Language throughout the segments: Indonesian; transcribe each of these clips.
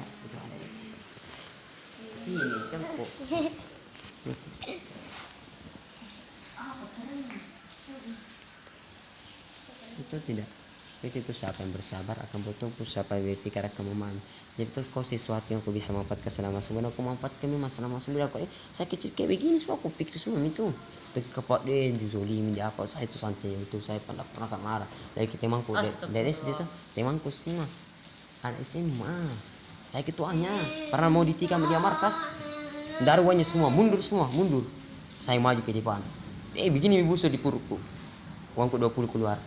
itu ada sini cengkok itu tidak. Itu siapa yang bersabar akan bertumpu, siapa yang berpikir akan memahami. Jadi itu kau sesuatu yang aku bisa manfaatkan selama sebulan, aku manfaatkan memang selama sebulan. Aku saya kecil kayak begini semua aku pikir semua itu kepak deh dizolimi di apa, saya itu santai itu saya pernah marah dari kita mangku dari SD itu temanku semua anak SMA saya ketuanya pernah mau ditikam dia markas daruannya semua mundur saya maju ke depan begini busuk di perutku uangku 20 keluar.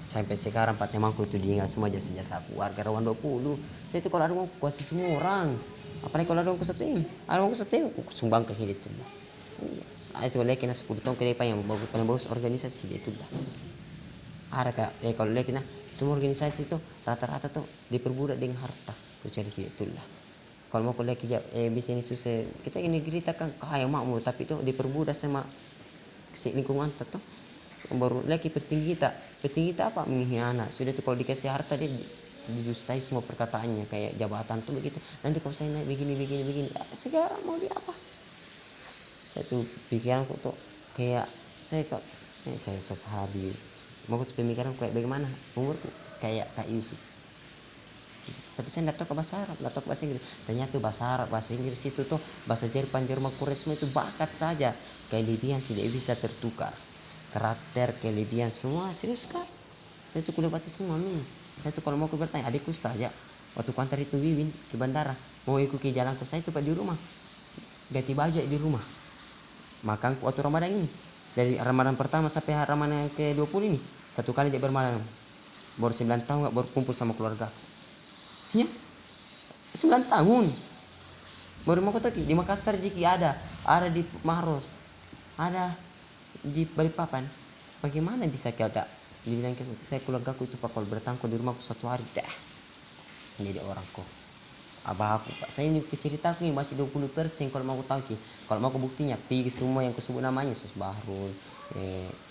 Sampai sekarang Pak temanku itu diingat semua jasa-jasa aku warga Rawan 20. Saya itu kalau ada uang kuasih semua orang. Apalagi kalau ada uang ke aku sumbang ke hidup itu. Saya itu lekena 10 tahun ke depan yang paling bagus organisasi itu lah. Ada kak, kalau lekena semua organisasi itu rata-rata tuh diperbudak dengan harta. Aku cari itu lah. Kalau mau kuliah kerja bisa ini susah. Kita ini cerita kan kaya makmu tapi itu diperbudak sama lingkungan tuh. Baru lagi petinggi kita apa mengkhianat sudah tuh kalau dikasih harta dia didustai semua perkataannya kayak jabatan tuh begitu nanti kalau saya naik begini sekarang mau dia apa saya tuh pikiranku tuh kayak saya kok kayak sahabi mau tuh pemikiran kayak bagaimana umurku kayak Kak Yusuf tapi saya nggak tahu ke bahasa Arab nggak tahu ke bahasa Inggris ternyata bahasa Arab bahasa Inggris itu tuh bahasa Jerman Korea semua itu bakat saja kelebihan tidak bisa tertukar karakter kelebihan semua serius kak saya tuh kuliah batis semua saya tuh kalau mau bertanya adikku saja waktu kantor itu Wiwin di bandara mau ikut ke jalanku saya tuh pak di rumah ganti baju di rumah makan waktu Ramadan ini dari Ramadan pertama sampai Ramadan yang ke-20 ini satu kali dia bermalam baru 9 tahun gak baru kumpul sama keluarga ya 9 tahun baru mau ketemu di Makassar jiki ada di Maros ada di Balikpapan bagaimana bisa kita dibilang saya keluarga aku itu pak kalau bertangku di rumahku 1 hari dah menjadi orangku abah aku pak saya ini ceritaku ini masih 20% kalau mau aku tahu kalau mau aku buktinya pergi semua yang kusebut namanya Sus Bahrul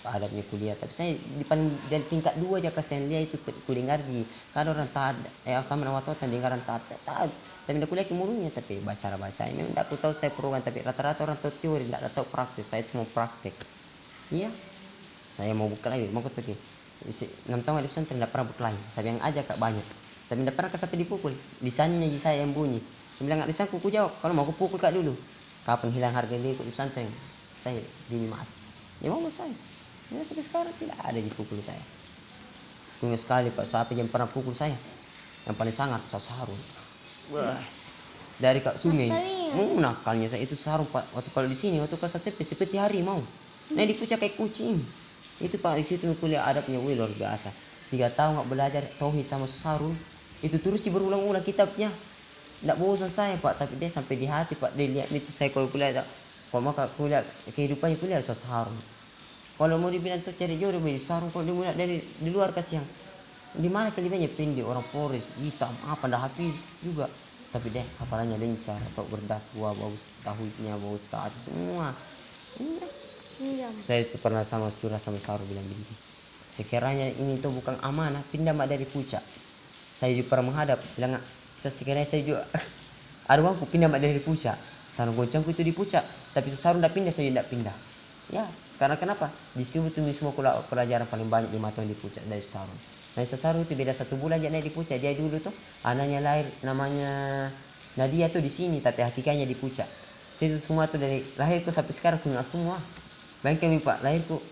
adabnya kuliah tapi saya di paling dari tingkat 2 aja kasihan dia itu kudengar di kan orang taat sama nama Tuhan dengaran taat saya taat tapi tidak kuliah kemurunya tapi baca ini tidak aku tahu saya perubahan tapi rata-rata orang tahu teori tidak tahu praktis saya semua praktik iya saya mau buka lagi mau ketemu 6 tahun di pesantren tidak pernah berkelahi tapi yang aja kak banyak tapi tidak pernah sampai dipukul lisannya saya yang bunyi saya bilang nggak lisan kuku jawab kalau mau aku pukul kak dulu kapan hilang harga diri di pesantren saya dimati ya mau saya ya sampai sekarang tidak ada dipukul saya punya sekali pak siapa yang pernah pukul saya yang paling sangat Sarun wah dari kak sungai nakalnya saya itu Sarun pak waktu kalau di sini waktu kelas 1 seperti harimau nah dipucak kayak kucing itu pak di situ kuliah adabnya luar biasa 3 tahun nggak belajar tauhid sama Sarun itu terus berulang-ulang kitabnya nggak bosan saya pak tapi dia sampai di hati pak dia lihat itu saya kalau kuliah kalau mau kuliah kehidupannya kuliah Sarun kalau mau dibilang tuh cari jodoh di Sarun kalau dimulai dari di luar kasih yang di mana kelebihannya pendek orang Polres hitam apa dah habis juga tapi deh hafalannya lencar atau berdakwah bagus tauhidnya bagus taat semua iya. Saya itu pernah sama curah sama Saru bilang gini sekiranya ini tuh bukan amanah pindah mak dari puncak saya juga pernah menghadap bilang sekiranya saya juga ada uangku pindah mak dari puncak tanah goncangku itu di puncak tapi Saru tidak pindah saya tidak pindah ya karena kenapa di sini itu semua pelajaran paling banyak 5 tahun di puncak dari Saru nah Saru itu beda 1 bulan dia naik di puncak dia dulu tuh anaknya lahir namanya Nadia tuh di sini tapi hakikatnya di puncak itu semua tuh dari lahirku sampai sekarang punya semua bayangkan nih pak lahirku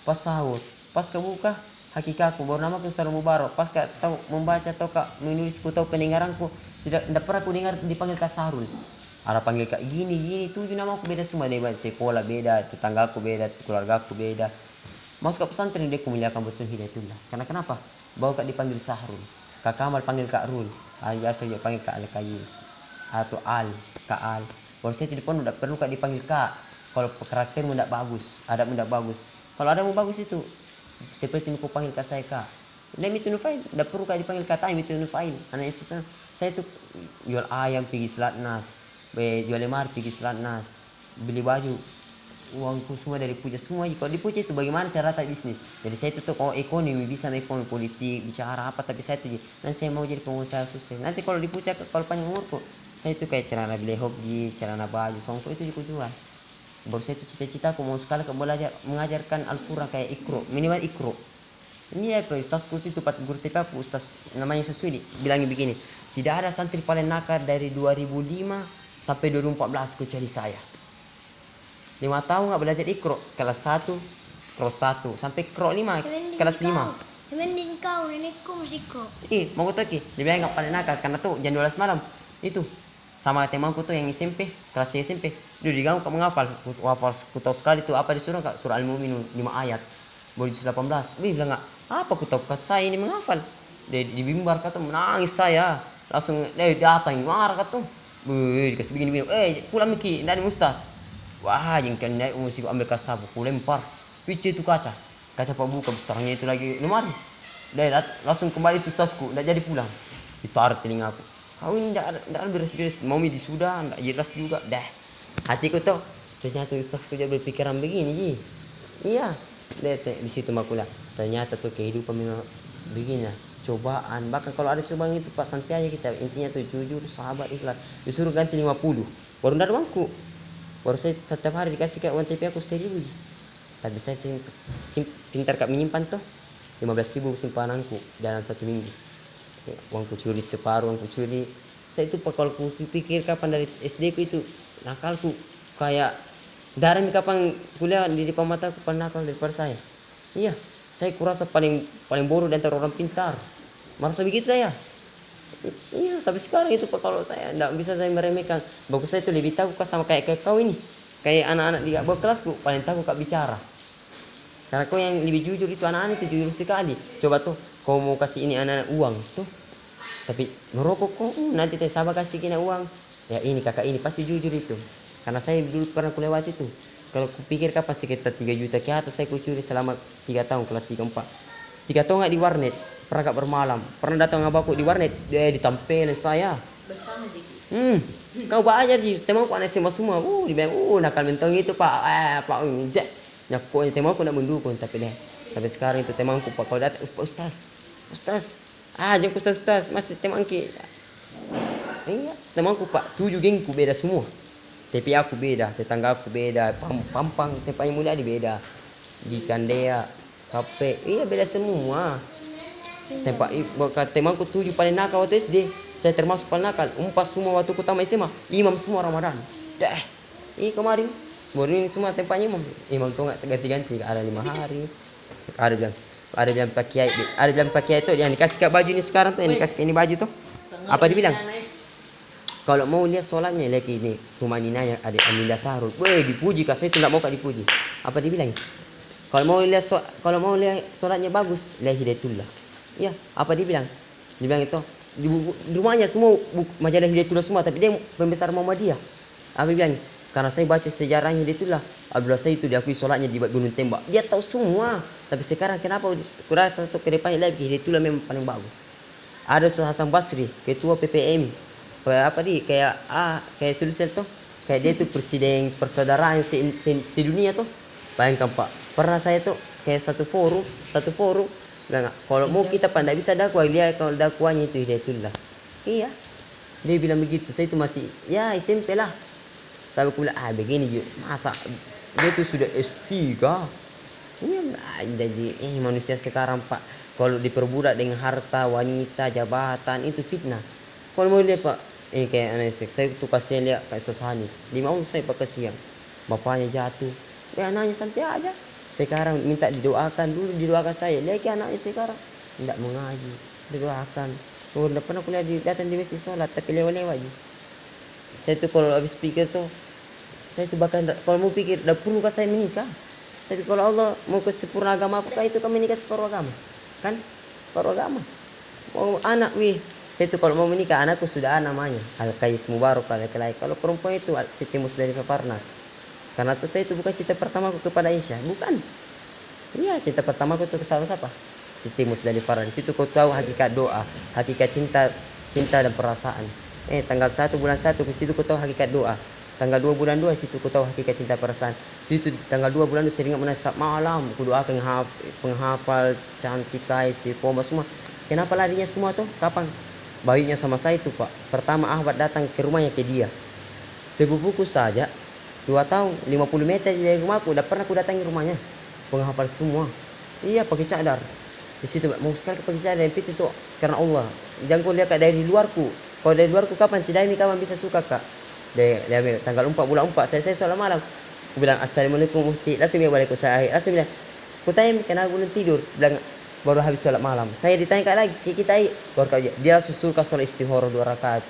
pas sahur pas kebuka hakikatku baru nama aku Saru Mubarok pas kak tahu membaca atau kak menulis ku tahu pendengaranku tidak pernah aku dengar dipanggil Kak Sarul ada panggil kak gini 7 nama aku beda semua dari sekolah beda tetanggaku beda keluargaku beda masuk ke pesantren dia kumuliakan betul Hidayatullah karena kenapa bawa kak dipanggil Sahrul Kak Kamal panggil Kak Rul biasa juga panggil Kak Al-Kayis atau Kak Al kalau saya di pondok tidak perlu kak dipanggil kak kalau karaktermu tidak bagus adabmu tidak bagus kalau adabmu bagus itu seperti aku panggil kak saya kak dan itu nufail tidak perlu kak dipanggil kak time itu nufail anak Yesus saya itu jual ayam pergi selatnas jual lemari pergi selatnas beli baju uangku semua dari puja semua kalau di puja itu bagaimana cara tak bisnis jadi saya itu tuh ekonomi bisa ekonomi politik bicara apa tapi saya tuh nanti saya mau jadi pengusaha sukses nanti kalau di puja kalau panjang umurku Saya itu kayak celana beli hobi, celana baju, songkok itu juga jual. Baru saya itu cita-cita aku mau sekali ke belajar mengajarkan Al-Quran kayak ikro, minimal ikro. Ini ya ustazku itu Pak guru TP aku, ustaz namanya Sesudi, bilangnya begini, tidak ada santri paling nakal dari 2005 sampai 2014 kecuali saya. 5 tahun nggak belajar ikro, kelas 1, kelas 1 sampai kelas 5, kelas 5. Mending kau, nenekku masih kau. Mau aku dia bilang nggak paling nakal karena tuh jam 12 malam itu sama temanku tuh yang SMP, kelas 3 SMP. Dia diganggu kak menghafal, ku tahu sekali tuh apa disuruh kak, surah Al-Mu'minun 5 ayat. Baru juz 18. Dia bilang nggak, apa ku tahu saya ini menghafal. Dia di mimbar kata menangis saya. Langsung datang marah kata tuh. Dikasih begini, pulang Miki, dari Mustas. Wah, jengkel naik mesti ambil kasapu, ku lempar. Picu itu kaca Pak buka besarnya itu lagi lemari. Dia langsung kembali tuh sasku, enggak jadi pulang. Ditarik telingaku. Kau ini enggak beres-beres, mau di sudah, enggak jelas juga. Dah. Hatiku tuh ternyata ustazku jadi berpikiran begini, Ji. Iya. Di situ makulah. Ternyata tuh kehidupan memang begini lah. Cobaan, bahkan kalau ada cobaan itu Pak santai aja kita. Intinya tuh jujur, sahabat, ikhlas. Disuruh ganti 50. Baru enggak ada uangku. Baru saya setiap hari dikasih kayak uang TP aku 1.000. Tapi saya pintar kak menyimpan tuh 15.000 simpananku dalam 1 minggu. Uangku curi separuh, uangku curi. Saya itu kalau ku pikir kapan dari SD ku itu nakalku kayak darah kapan kuliah di depan mataku paling nakal daripada saya. Iya, saya kurasa paling bodoh di antara orang pintar. Merasa begitu saya. Iya, sampai sekarang itu kalau saya enggak bisa saya meremehkan. Bagus saya itu lebih tahu sama kayak kau ini. Kayak anak-anak di bawah kelasku paling tahu kak bicara. Karena kau yang lebih jujur itu anak-anak itu jujur sekali. Coba tuh kau mau kasih ini anak-anak uang tuh, tapi merokok kau nanti teh sabar kasih kena uang. Ya ini kakak ini pasti jujur itu. Karena saya dulu pernah kulewat itu. Kalau kupikir kapan sekitar 3 juta ke atas saya kucuri selama 3 tahun kelas 3 4. 3 tahun nggak di warnet, pernah gak bermalam, pernah datang ngabaku di warnet, dia ditampelin saya. Bersama Diki. Kau belajar di temanku anak SMA semua. Dibilang nakal mentong itu Pak. Pak enggak. Pokoknya temanku nak mendukung tapi deh. Sampai sekarang itu temanku Pak kalau datang Ustaz. Jangan Ustaz masih temanku. Iya, temanku Pak 7 gengku beda semua. TP aku beda, tetangga aku beda, Pampang tempatnya mulia di beda. Di Kandea, Kape, iya beda semua. Temanku 7 paling nakal waktu SD. Saya termasuk paling nakal. Umpas semua waktu ku tamat SMA. Imam semua Ramadan. Dah. Ini kemarin. Semua tempatnya imam tuh nggak ganti-ganti. Ada 5 hari. Ada bilang pakai itu yang dikasih ke baju ini sekarang tuh, yang dikasih ke ini baju tuh. Apa dibilang? Kalau mau lihat sholatnya lagi ini tumaninanya ada Anindya Sahrul. Dipuji kak saya itu nggak mau kak dipuji. Apa dibilang? Kalau mau lihat sholatnya bagus, lihat Hidayatullah. Ya, apa dibilang? Dibilang itu di rumahnya semua majalah Hidayatullah semua, tapi dia pembesar Muhammadiyah. Apa bilang? Karena saya baca sejarahnya Hidayatullah, Abdullah saya itu diakui sholatnya di Gunung Tembak. Dia tahu semua. Tapi sekarang kenapa kurasa satu kedepannya lagi Hidayatullah memang paling bagus. Ada Ustaz Hasan Basri, ketua PPM. Kayak Sulsel tuh. Kayak dia itu presiden persaudaraan sedunia tuh. Bayangkan Pak, pernah saya tuh kayak satu forum bilang, kalau mau kita pandai bisa dakwah, lihat kalau dakwahnya itu Hidayatullah. Iya, dia bilang begitu. Saya itu masih ya SMP lah. Tapi aku bilang begini juga, masa dia itu sudah S3. Jadi manusia sekarang Pak, kalau diperbudak dengan harta, wanita, jabatan itu fitnah. Kalau mau lihat Pak, ini kayak anak saya tuh kasihan lihat kayak Sosani. 5 tahun saya Pak kasihan, bapaknya jatuh, anaknya santai aja. Sekarang minta didoakan dulu, didoakan saya. Lihat anaknya sekarang tidak mengaji, didoakan. Udah pernah kuliah datang di masjid sholat, tapi lewat-lewat aja. Saya tuh kalau habis pikir tuh, saya tuh bahkan kalau mau pikir, tidak perlukah saya menikah? Tapi kalau Allah mau ke sempurna agama, apakah itu kami menikah separuh agama? Kan separuh agama. Mau anak saya tuh kalau mau menikah, anakku sudah namanya Al-Qais Mubarak laki-laki. Kalau perempuan itu Siti Musdalifah Parnas. Karena tuh saya itu bukan cinta pertamaku kepada Aisyah, bukan. Iya, cinta pertamaku itu ke siapa? Siti Musdalifah. Di situ kau tahu hakikat doa, hakikat cinta dan perasaan. Tanggal 1 bulan 1 ke situ kau tahu hakikat doa. Tanggal 2 bulan 2 situ kau tahu hakikat cinta perasaan. Situ tanggal 2 bulan 2 sering menangis setiap malam. Ku doakan penghafal cantik guys di pomba semua. Kenapa larinya semua tuh? Kapan? bayinya sama saya itu Pak. Pertama Ahmad datang ke rumahnya ke dia. Sepupuku saja 2 tahun 50 meter dari rumahku udah pernah aku datangi rumahnya. Penghafal semua. Iya pakai cadar. Di situ mau sekali pakai cadar dan itu karena Allah. Jangan kau lihat dari luarku. Kalau dari luarku kapan tidak ini kapan bisa suka Kak. Dari tanggal 4 bulan 4 saya sholat malam. Aku bilang assalamualaikum mufti. Langsung dia balik ke saya. Langsung bilang, aku tanya kenapa belum tidur. Bilang baru habis sholat malam. Saya ditanya lagi kita baru dia susul ke sholat istihoroh 2 rakaat.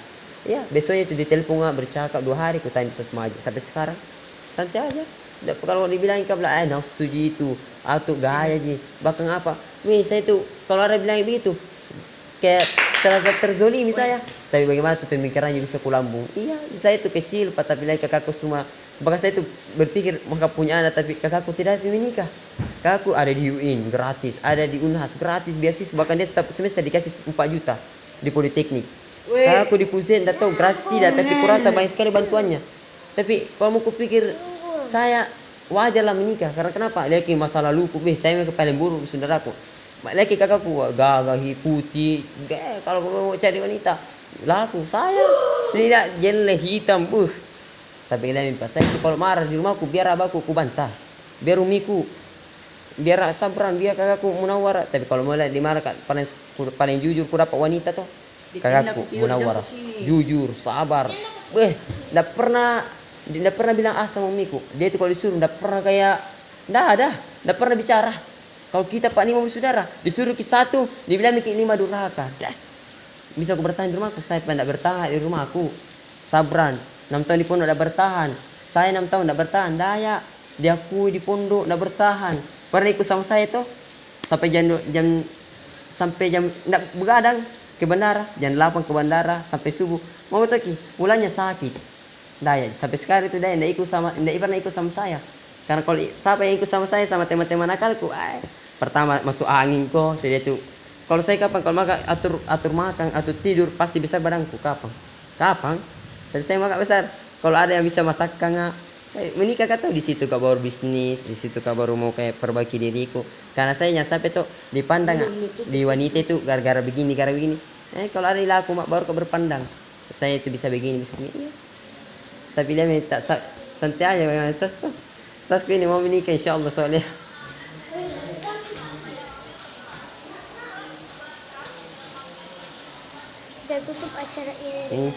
Ya besoknya itu ditelepon bercakap 2 hari. Aku tanya bisa semua aja sampai sekarang santai aja. Kalau dibilang kau bilang nafsu itu atau gaya ji bahkan apa nih saya itu kalau ada bilang begitu kayak terzolimi saya tapi bagaimana tuh pemikirannya bisa kulambung. Iya saya itu kecil Pak tapi lagi kakakku semua bahkan saya itu berpikir maka punya anak tapi kakakku tidak menikah. Kakakku ada di UIN gratis, ada di Unhas gratis beasiswa bahkan dia setiap semester dikasih 4 juta di Politeknik. Kakakku di Pusen tidak tahu gratis tidak tapi kurasa banyak sekali bantuannya. Tapi kalau mau kupikir saya wajarlah menikah karena kenapa? Lagi masa laluku saya yang paling buruk saudaraku. Lagi kakakku gagah putih, kalau mau cari wanita laku saya tidak jelek hitam Tapi lain pas saya kalau marah di rumahku biar abahku ku bantah, biar umiku, biar sabran, biar kakakku munawar. Tapi kalau mulai dimarah paling jujur ku dapat wanita tuh kakakku munawar, jujur, sabar. Tidak pernah bilang sama umiku. Dia itu kalau disuruh tidak pernah kayak tidak pernah bicara. Kalau kita Pak 5 saudara disuruh ke 1 dibilang ke 5 durhaka. Bisa aku bertahan di rumahku. Saya tidak bertahan di rumahku. Sabran 6 tahun di pondok tidak bertahan. Saya 6 tahun tidak bertahan. Daya diakui di pondok tidak bertahan. Pernah ikut sama saya tuh sampai jam tidak begadang ke bandara, jam 8 ke bandara sampai subuh. Mau teki mulanya sakit. Daya sampai sekarang itu Daya tidak pernah ikut sama saya. Karena kalau siapa yang ikut sama saya sama teman-teman nakalku, pertama masuk angin kok, saya itu. Kalau saya kapan kalau makan atur makan atau tidur pasti besar badanku kapan? Tapi saya makan besar. Kalau ada yang bisa masakkan menikah kata di situ kau baru bisnis, di situ kau baru mau kayak perbaiki diriku. Karena saya sampai tuh dipandang di wanita itu gara-gara begini. Kalau ada laku baru kau berpandang. Saya itu bisa begini. Iya. Tapi dia minta santai aja bagaimana Sasku ini mau menikah insyaallah soalnya. Udah tutup acara ini.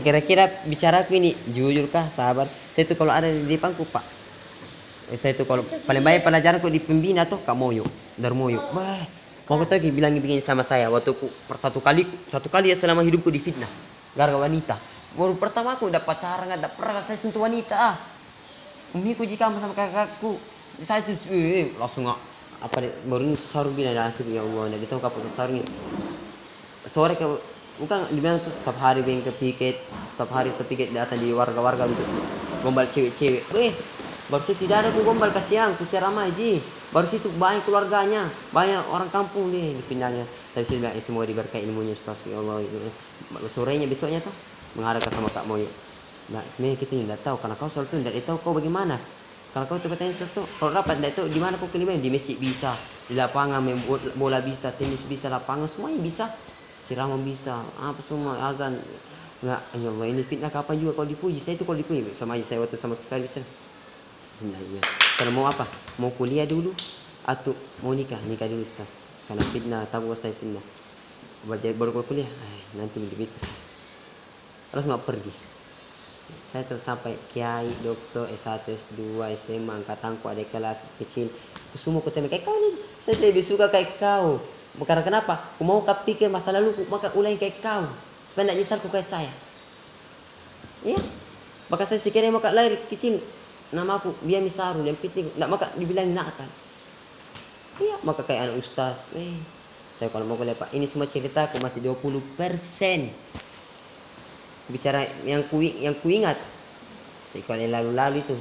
Kira-kira bicaraku ini jujur kah sabar? Saya itu kalau ada di depanku Pak. Saya itu kalau paling banyak pelajaranku di pembina tuh Kak Moyo, Darmoyo. Mau kau tahu bilang begini sama saya waktu satu kali ya selama hidupku di fitnah gara-gara wanita. Baru pertama aku udah pacaran enggak pernah saya sentuh wanita. Umiku jika sama kakakku saya itu langsung baru ini sahur bilang ya Allah enggak tahu kapan sahur ini. Sore bukan dibilang tuh setiap hari ke piket, setiap hari datang di warga-warga untuk gombal cewek-cewek. Baru situ tidak ada ku gombal kasihan, ku ceramah ji. Baru situ banyak keluarganya, banyak orang kampung deh dipindahnya. Tapi saya bilang semua diberkahi ilmunya ya Allah. Sorenya besoknya tuh menghadap sama Kak Moyo. Nah, sebenarnya kita tidak tahu karena kau selalu tuh tidak tahu kau bagaimana. Kalau kau tuh katanya sesuatu, kalau rapat tidak tahu di mana kau kelima di masjid bisa, di lapangan main bola bisa, tenis bisa, lapangan semuanya bisa. Ceramah bisa, apa semua azan. Enggak, ya Allah ini fitnah kapan juga kalau dipuji. Saya itu kalau dipuji sama aja saya waktu sama sekali bicara. Sebenarnya. Kalau mau apa? Mau kuliah dulu atau mau nikah dulu Ustaz. Karena fitnah, tahu saya fitnah. Baru kuliah, nanti lebih Ustaz. Harus nggak pergi. Saya tuh sampai kiai, dokter, S1, S2, SMA, angkatanku ada kelas kecil. Semua aku tembak kayak kau nih. Saya lebih suka kayak kau. Karena kenapa? Aku mau kau pikir masa lalu, maka ulangi kayak kau. Supaya tidak nyesal kayak saya. Iya. Maka saya sekiranya mau lahir kecil. Nama aku Bia Misarul yang penting. Tidak maka dibilang nakal. Iya. Maka kayak anak ustaz. Saya kalau mau kuliah Pak. Ini semua cerita aku masih 20%. Bicara yang ku ingat. Jadi kalau yang lalu-lalu itu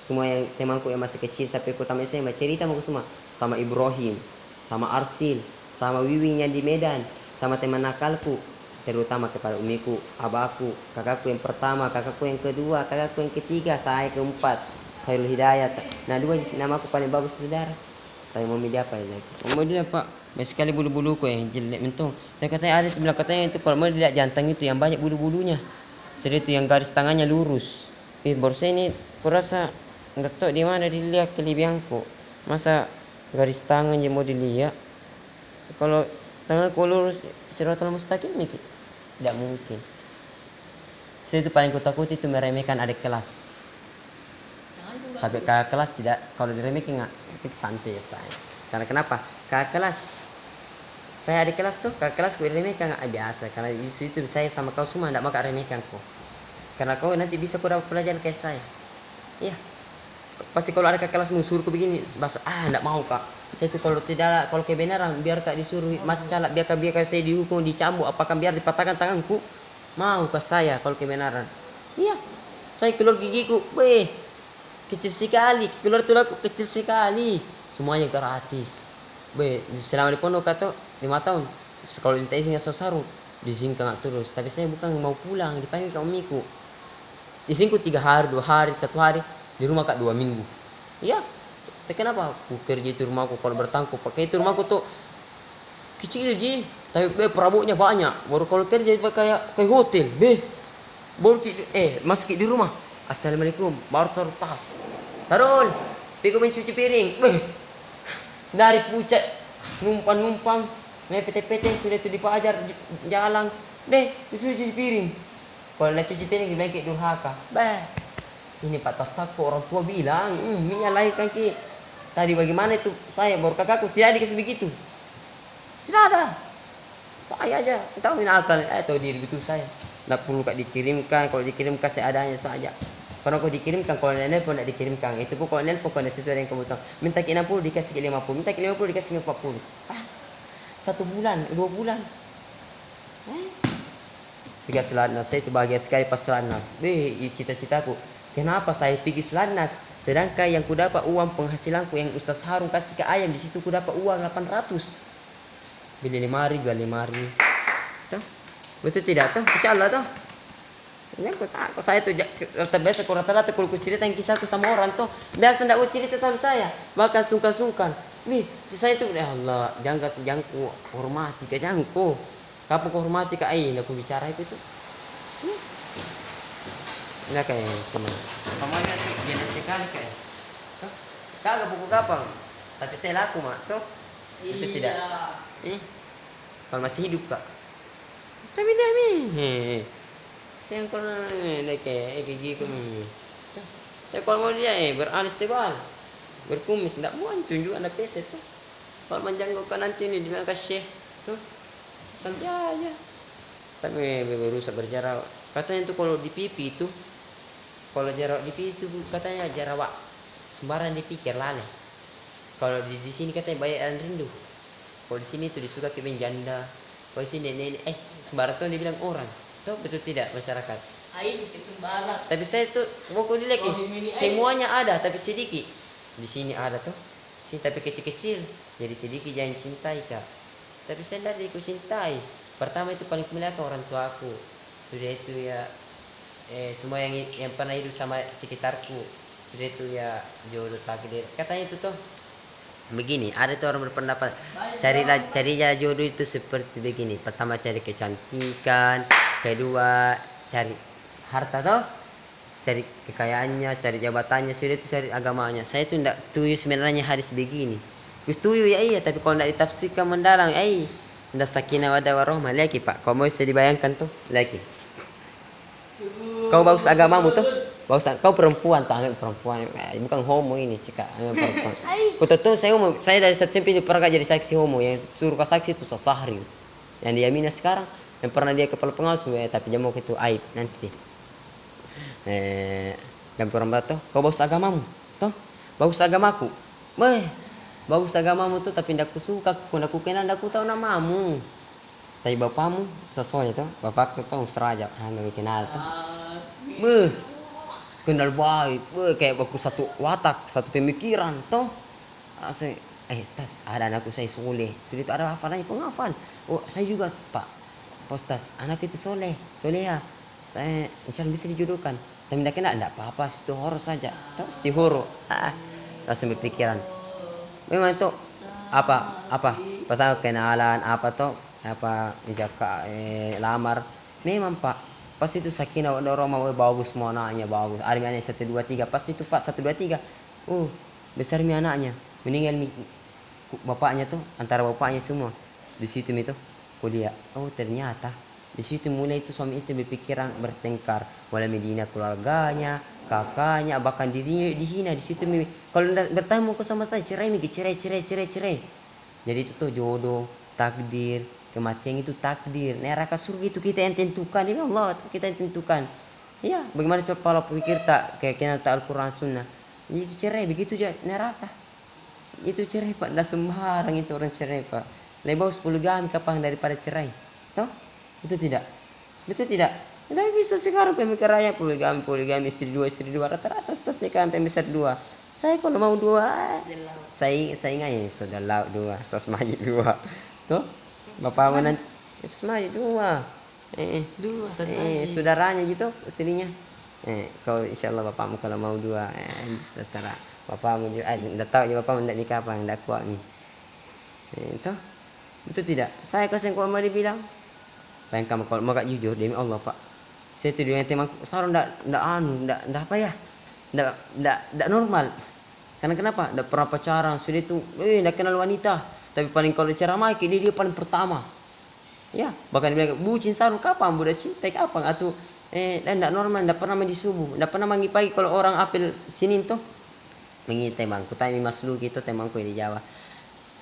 semua yang temanku yang masih kecil sampai kota SMA cerita sama aku semua sama Ibrahim, sama Arsil, sama Wiwin yang di Medan, sama teman nakalku terutama kepada umiku, abahku, kakakku yang pertama, kakakku yang kedua, kakakku yang ketiga, saya keempat, Khairul Hidayat. Nah 2 nama aku paling bagus saudara. Tanya mau milih apa ya? Mau milih apa? Banyak sekali bulu-buluku yang jelek mentung. Saya katanya ada itu bilang katanya itu kalau mau dilihat jantan itu yang banyak bulu-bulunya. Jadi itu yang garis tangannya lurus. Baru saya ini kurasa nggak tahu di mana dilihat kelebihanku. Masa garis tangan yang mau dilihat? Kalau tanganku lurus siratal mustaqim mikir tidak mungkin. Saya itu paling kutakut itu meremehkan adik kelas. Tapi kakak kelas tidak, kalau diremehkan nggak, itu santai ya saya. Karena kenapa? Kakak kelas, saya adik kelas tuh, kakak kelas gue remehkan nggak biasa. Karena itu saya sama kau semua tidak mau remehkan kau. Karena kau nanti bisa kau dapat pelajaran kayak saya. Iya. Pasti kalau ada kakak kelas suruhku begini, bahasa tidak mau kak. Saya itu kalau tidak, kalau kebenaran biar kak disuruh macam biar saya dihukum, dicambuk, apakah biar dipatahkan tanganku? Mau ke saya kalau kebenaran. Iya. Saya keluar gigiku, kecil sekali, keluar tulangku kecil sekali, semuanya gratis. Selama di pondok kata 5 tahun, kalau minta izin sarung, diizinkan terus. Tapi saya bukan mau pulang, dipanggil ke umiku. Izinku 3 hari, 2 hari, 1 hari, di rumah kak 2 minggu. Iya, tapi kenapa? Aku kerja itu rumahku, kalau bertangku pakai itu rumahku tuh kecil ji, tapi perabotnya banyak. Baru kalau kerja kayak hotel, baru masuk di rumah. Assalamualaikum, baru taruh tas. Sarul, pergi mencuci piring. Dari pucat, numpang, PT sudah itu dipajar jalan. Cuci piring. Kalau nak cuci piring dibilang kayak durhaka. Ini Pak Tasaku orang tua bilang, minyak lain kan ki. Tadi bagaimana itu saya baru kakakku tidak dikasih begitu. Tidak ada. Saya aja, tahu ini akal, tahu diri betul saya. Tidak perlu kak dikirimkan, kalau dikirimkan seadanya saja. Kalau kau dikirimkan, kalau nenek pun tidak dikirimkan. Itu pun kalau nenek pun tidak sesuai dengan kebutuhan. Minta ke 60 dikasih ke 50, minta ke 50 dikasih ke 40. 1 bulan, 2 bulan. Tiga selatnas, saya itu bahagia sekali pas selatnas. Cita-citaku. Kenapa saya pergi selatnas? Sedangkan yang ku dapat uang penghasilanku yang Ustaz Harun kasih ke ayam, di situ ku dapat uang 800. Beli 5 hari, jual 5 hari. Tuh. Betul tidak tuh? Insyaallah tuh. Ya, aku saya tuh biasa rata-rata kalau ku cerita yang kisahku sama orang tuh biasa tidak mau cerita sama saya, bahkan sungkan-sungkan. Saya tuh ya Allah, jangan ku hormati ke jangku. Kapan ku hormati ke aing, aku bicara itu tuh. Nah kayak teman. Pamannya sih jelas sekali kayak. Tuh. Kagak buku kapan. Tapi saya laku mak tuh. Itu tidak. Kalau masih hidup kak. Tapi dia saya pernah kayak gitu. Saya kalau mau dia beralis tebal, berkumis, tidak mau tunjuk anak peset tuh. Kalau menjangkaukan nanti ini dia kasih tuh, santai aja. Tapi berusaha berjarak. Katanya itu kalau di pipi itu, kalau jarak di pipi itu katanya jarak sembarang dipikir lale. Kalau di sini katanya bayar rindu. Kalau di sini tuh disuka kebin janda. Kalau di sini nenek sembarang tuh dibilang orang. Tuh betul tidak masyarakat? Aing sembarang. Tapi saya tuh mau kuliah semuanya ada tapi sedikit. Di sini ada tuh, sini tapi kecil-kecil. Jadi sedikit jangan cintai kak. Tapi saya tidak ikut cintai. Pertama itu paling kemuliaan orang tua aku. Sudah itu ya, semua yang pernah hidup sama sekitarku. Sudah itu ya jodoh takdir. Katanya itu tuh. Begini, ada tuh orang berpendapat carilah jodoh itu seperti begini. Pertama cari kecantikan, kedua cari harta toh, cari kekayaannya, cari jabatannya, sudah itu cari agamanya. Saya tuh tidak setuju sebenarnya hadis begini. Setuju ya iya, tapi kalau tidak ditafsirkan mendalam, tidak sakinah warahmah lagi pak. Kau mau bisa dibayangkan tuh lagi. Kau bagus agamamu tuh. Kau perempuan, perempuan, bukan homo ini cika, perempuan. Kau tahu saya dari SMP itu pernah jadi saksi homo, yang suruh saksi itu Sahri, yang diamini sekarang, yang pernah dia kepala pengawas, tapi dia mau itu aib nanti. Dan perempuan tuh, kau bagus agamamu, tuh, bagus agamaku, bagus agamamu tuh, tapi tidak suka, aku kenal, aku tahu namamu, tapi bapakmu sesuai tuh, bapakku tuh seraja, nggak kenal tuh, kenal baik, kayak baku satu watak, satu pemikiran, toh. Ustaz, ada anakku saya soleh, sudah itu ada hafalannya penghafal. Oh, saya juga pak, Ustaz, anak itu soleha, insya Allah bisa dijodohkan. Tapi tidak kena, tidak apa-apa, situ horo saja, toh, situ horo. Langsung berpikiran, Memang itu apa pas kenalan apa tuh apa jaka lamar memang pak pas itu sakinah orang mau bagus semua anaknya bagus ada anaknya 1 2 3 pas itu pak 1 2 3 besar mi anaknya meninggal bapaknya tuh antara bapaknya semua di situ itu kuliah ternyata di situ mulai itu suami istri berpikiran bertengkar mulai medina keluarganya kakaknya bahkan dirinya dihina di situ kalau bertemu ke sama saya cerai jadi itu tuh jodoh takdir kematian itu takdir neraka surga itu kita yang tentukan ini Allah kita yang tentukan ya bagaimana coba pikir tak keyakinan tak Al-Quran Sunnah jadi itu cerai begitu aja neraka itu cerai pak dah sembarang itu orang cerai pak lebih bagus poligami kapan daripada cerai toh itu tidak betul tidak tidak bisa sekarang pemikirannya poligami istri dua rata-rata sekarang pembesar 2 saya kalau mau 2 saingannya sudah laut 2 sasmajid 2 tuh bapak mana sasmajid 2 saudaranya gitu istrinya kau insyaallah bapakmu kalau mau 2 terserah bapakmu enggak tahu ya bapakmu enggak nikah apa enggak kuat nih itu betul tidak saya kasih kau mau dibilang pengen kamu kalau mau gak jujur demi Allah pak saya tuh yang teman sarung enggak apa ya enggak normal karena kenapa enggak pernah pacaran sudah itu enggak kenal wanita tapi paling kalau ceramah dia paling pertama ya bahkan dia bilang bucin sarung kapan budak cinta kapan atau enggak normal enggak pernah mandi subuh enggak pernah mandi pagi kalau orang apel Senin tuh mengitai bangku tapi maslu gitu temanku di Jawa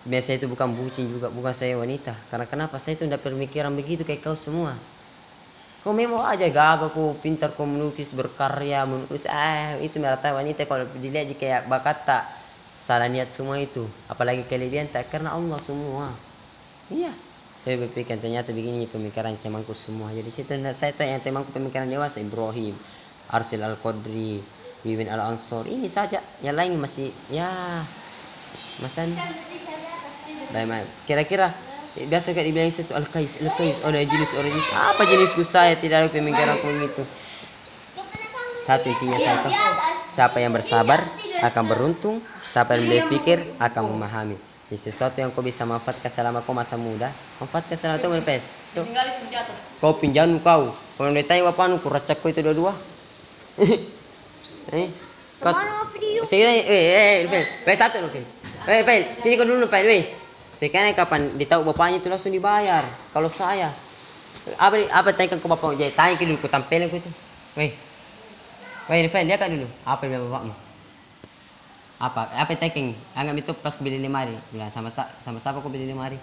biasa itu bukan bucin juga bukan saya wanita karena kenapa saya itu tidak pemikiran begitu kayak kau semua kau memang aja gagah kau pintar kau melukis berkarya menulis itu merata wanita kalau dilihat kayak bakat tak salah niat semua itu apalagi kelebihan tak karena Allah semua iya saya berpikir ternyata begini pemikiran temanku semua jadi saya yang temanku pemikiran dewasa Ibrahim Arsil Al-Qadri Wiwin Al-Ansor ini saja yang lain masih ya masan kira-kira biasa kayak dibilang itu al-kais orang jenis apa jenisku saya tidak ada pemikiran begitu satu intinya satu siapa yang bersabar akan beruntung siapa yang berpikir akan memahami jadi sesuatu yang kau bisa manfaatkan selama kau masa muda manfaatkan selama itu berapa tuh kau pinjam kau kalau ditanya bapakmu ku racak kau itu dua-dua satu loh sini kau dulu sekarang kapan ditahu bapaknya itu langsung dibayar kalau saya apa tanyakan ke bapakmu jadi tanya ke dulu ku tampilin ku itu dia kan dulu apa yang bapakmu apa tanyakan anggap itu pas beli lemari bilang sama siapa kau beli lemari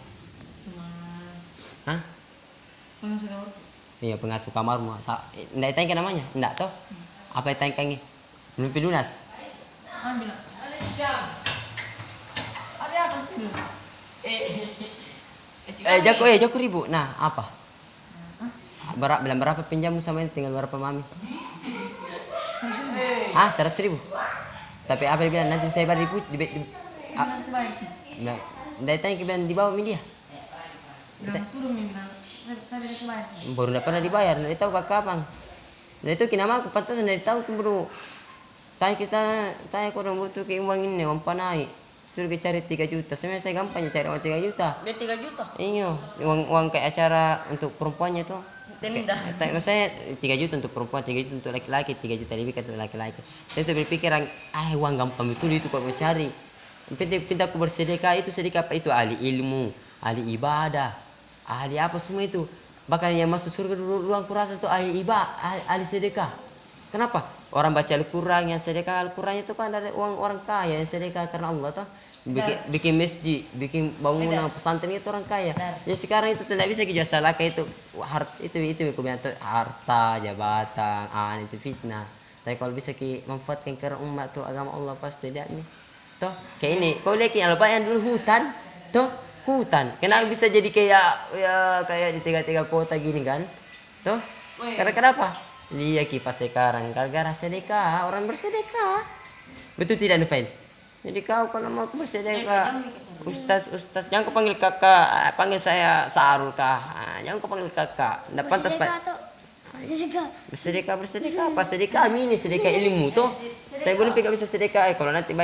iya pengasuh kamarmu enggak tanya namanya enggak toh apa tanyakan belum lunas bilang Jago ribu. Nah, apa? Bilang berapa pinjam sama ini tinggal berapa mami? 100.000. Tapi apa dia bilang nanti saya bayar Nah, tanya ke bilang dibawa mi dia. Baru enggak pernah dibayar, enggak tahu kapan. Nah itu kenapa aku pantas enggak tahu bro. Tanya kita, saya kurang butuh ke uang ini, uang panai. Suruh cari 3 juta. Sebenarnya saya gampang cari uang 3 juta. Dia 3 juta? Iya, uang kayak acara untuk perempuannya tuh. Tenda. Saya 3 juta untuk perempuan, 3 juta untuk laki-laki, 3 juta lebih untuk laki-laki. Saya tuh berpikiran, uang gampang betul itu kalau mau cari. Pindah aku bersedekah itu sedekah apa itu ahli ilmu, ahli ibadah, ahli apa semua itu. Bahkan yang masuk surga dulu aku rasa itu ahli ibadah, ahli sedekah. Kenapa? Orang baca Al-Quran yang sedekah Al-Quran itu kan ada uang orang kaya yang sedekah karena Allah toh. Bikin masjid, bikin bangunan pesantren itu orang kaya. Jadi sekarang itu tidak bisa kita salah kayak itu itu harta, jabatan, itu fitnah. Tapi kalau bisa kita manfaatkan ke umat tuh agama Allah pasti lihat nih. Toh kayak ini, kau lihat yang lebayan dulu hutan, toh hutan. Kenapa bisa jadi kayak di tiga kota gini kan? Toh karena kenapa? Dia kipas sekarang gara-gara sedekah, orang bersedekah. Betul tidak Nufail? Jadi kau kalau mau bersedekah, Ustaz, jangan kau panggil kakak, panggil saya Sarul kah? Jangan kau panggil kakak. Enggak pantas Pak. Bersedekah apa sedekah? Ini sedekah ilmu tuh. Tapi belum bisa sedekah kalau nanti